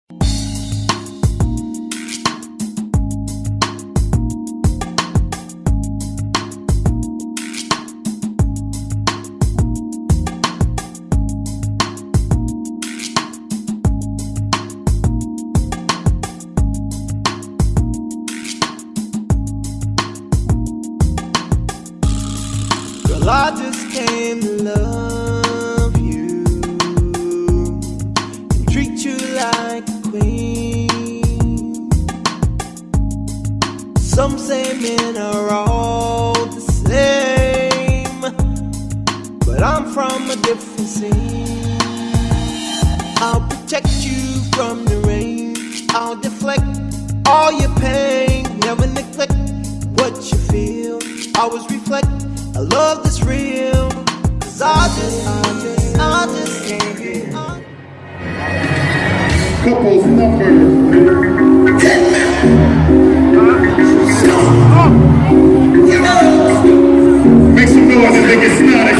Girl, I just came to love you and treat you like a queen. Some say men are all the same, but I'm from a different scene. I'll protect you from the rain, I'll deflect all your pain, never neglect what you feel, always reflect a love that's real. Cause I just can't get Couples number 10. Make some noise and make it snotty.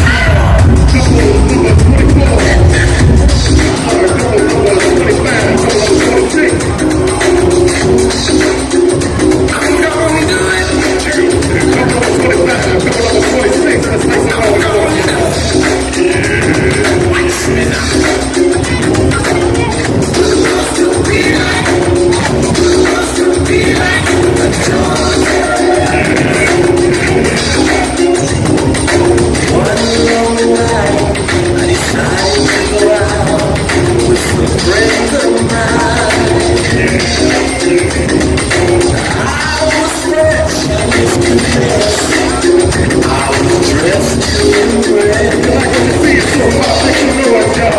Couples number 24. Couples number 25. Couples number 26. I'm gonna do it. Couples 25. Couples number 26. Let's make some noise for it.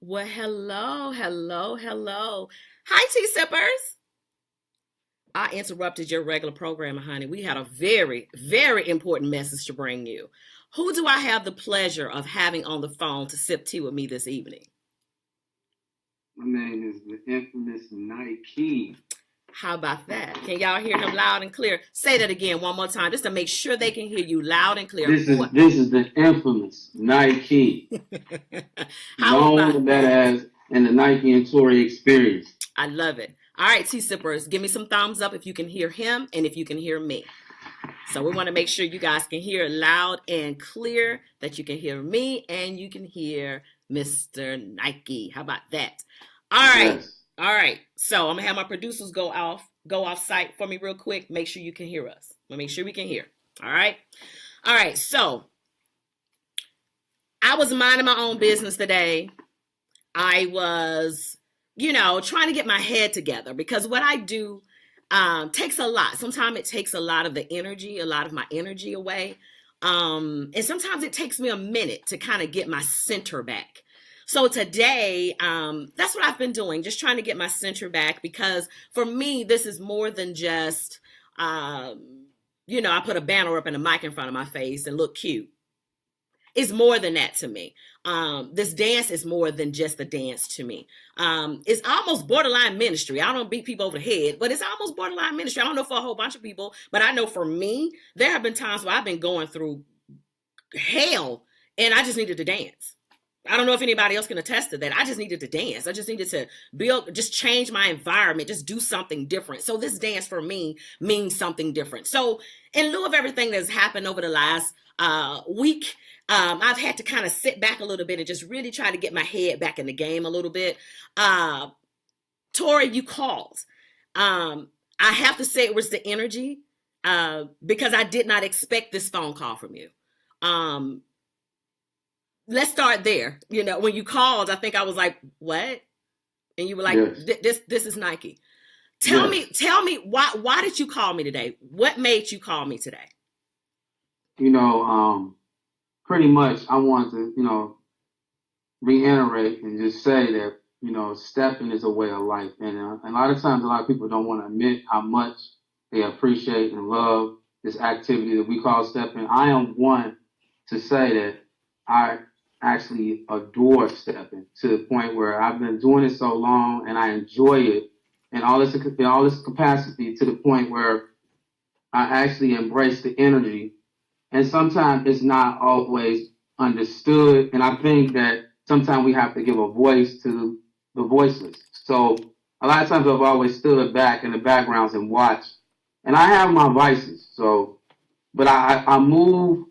Well, hello. Hi, tea sippers. I interrupted your regular programming, honey. We had a very, very important message to bring you. Who do I have the pleasure of having on the phone to sip tea with me this evening? My name is the infamous Nikee. How about that? Can y'all hear him loud and clear? Say that again one more time, just to make sure they can hear you loud and clear. This is the infamous Nikee. Known that as in the Nike and Tori experience. I love it. All right, tea sippers, give me some thumbs up if you can hear him and if you can hear me. So we want to make sure you guys can hear loud and clear, that you can hear me and you can hear Mr. Nikee. How about that? All right. Yes. All right. So I'm gonna have my producers go off site for me real quick. Make sure you can hear us. Make sure we can hear. All right. All right. So I was minding my own business today. I was, trying to get my head together because what I do takes a lot. Sometimes it takes a lot of my energy away. And sometimes it takes me a minute to kind of get my center back. So today, that's what I've been doing, just trying to get my center back, because for me, this is more than just, I put a banner up and a mic in front of my face and look cute. It's more than that to me. This dance is more than just a dance to me. It's almost borderline ministry. I don't beat people over the head, but it's almost borderline ministry. I don't know for a whole bunch of people, but I know for me, there have been times where I've been going through hell and I just needed to dance. I don't know if anybody else can attest to that. I just needed to dance. I just needed to just change my environment, just do something different. So this dance for me means something different. So in lieu of everything that's happened over the last week, I've had to kind of sit back a little bit and just really try to get my head back in the game a little bit. Tori, you called. I have to say it was the energy because I did not expect this phone call from you. Let's start there. When you called, I think I was like, what? And you were like, yes. This is Nikee. Tell me why did you call me today? What made you call me today? Pretty much I wanted to, reiterate and just say that, stepping is a way of life. And a lot of times, a lot of people don't want to admit how much they appreciate and love this activity that we call stepping. I am one to say that I actually adore stepping to the point where I've been doing it so long and I enjoy it in all this capacity to the point where I actually embrace the energy. And sometimes it's not always understood. And I think that sometimes we have to give a voice to the voiceless. So a lot of times I've always stood back in the backgrounds and watched. And I have my vices. But I move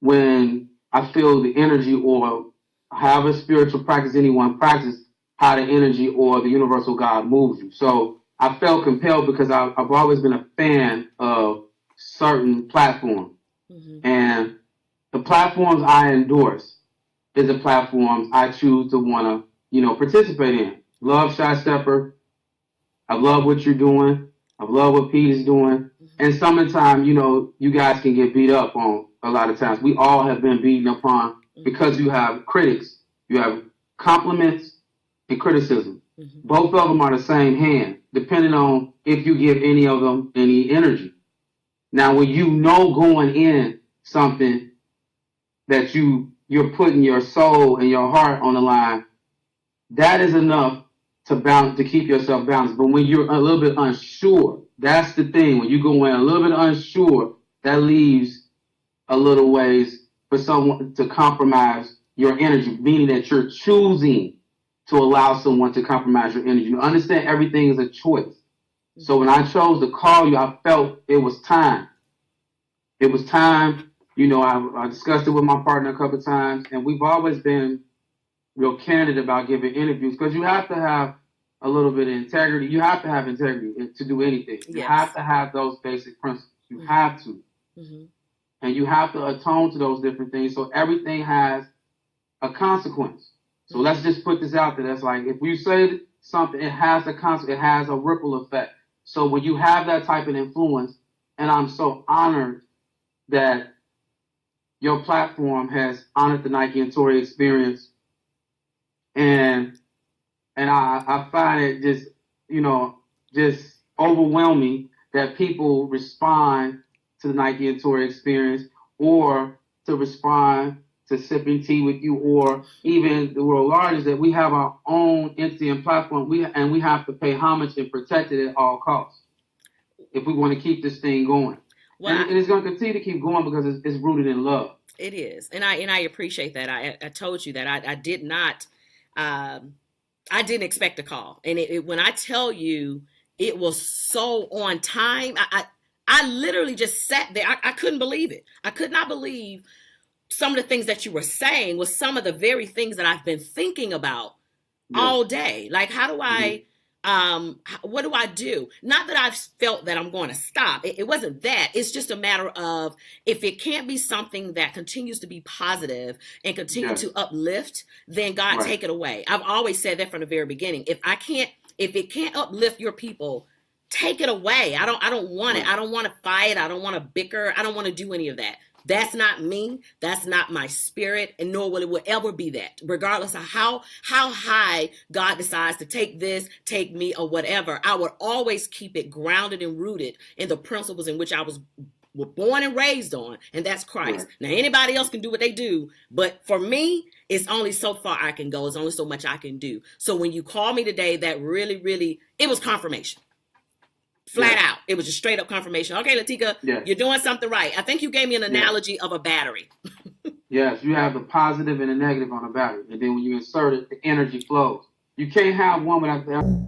when I feel the energy, or however spiritual practice anyone practice, how the energy or the universal God moves you. So I felt compelled because I've always been a fan of certain platforms. Mm-hmm. And the platforms I endorse is the platforms I choose to want to, participate in. Love Shy Stepper. I love what you're doing. I love what Pete is doing. Mm-hmm. And sometimes, you guys can get beat up on a lot of times. We all have been beaten upon because you have critics. You have compliments and criticism. Mm-hmm. Both of them are the same hand, depending on if you give any of them any energy. Now, when going in something that you're putting your soul and your heart on the line, that is enough to keep yourself balanced. But when you're a little bit unsure, that's the thing. When you go in a little bit unsure, that leaves a little ways for someone to compromise your energy, meaning that you're choosing to allow someone to compromise your energy. You understand everything is a choice. So when I chose to call you, I felt it was time. It was time. I discussed it with my partner a couple of times, and we've always been real candid about giving interviews because you have to have a little bit of integrity. You have to have integrity to do anything. Yes. You have to have those basic principles. You have to. Mm-hmm. And you have to atone to those different things. So everything has a consequence. So let's just put this out there. That's like, if you say something, it has a consequence. It has a ripple effect. So when you have that type of influence, and I'm so honored that your platform has honored the Nikee and Tori experience. And I find it just overwhelming that people respond to the Nikee and Tori experience, or to respond to sipping tea with you, or even the world largest, that we have our own entity and platform. We have to pay homage and protect it at all costs if we want to keep this thing going. Well, and it's going to continue to keep going because it's rooted in love. It is, and I appreciate that. I told you that I did not. I didn't expect a call, and when I tell you it was so on time, I literally just sat there. I couldn't believe it. I could not believe some of the things that you were saying was some of the very things that I've been thinking about all day. Like, how do I, what do I do? Not that I've felt that I'm going to stop. It wasn't that. It's just a matter of, if it can't be something that continues to be positive and continue to uplift, then God, take it away. I've always said that from the very beginning. If it can't uplift your people, take it away. I don't want it. I don't want to fight. I don't want to bicker. I don't want to do any of that. That's not me. That's not my spirit, and nor will it ever be that. Regardless of how high God decides to take this, take me, or whatever, I would always keep it grounded and rooted in the principles in which I was born and raised on, and that's Christ. Now, anybody else can do what they do, but for me, it's only so far I can go. It's only so much I can do. So when you call me today, that really, really, it was confirmation. Flat out. It was just straight up confirmation. Okay, Tika, you're doing something right. I think you gave me an analogy of a battery. Yes, you have the positive and the negative on a battery. And then when you insert it, the energy flows. You can't have one without the other.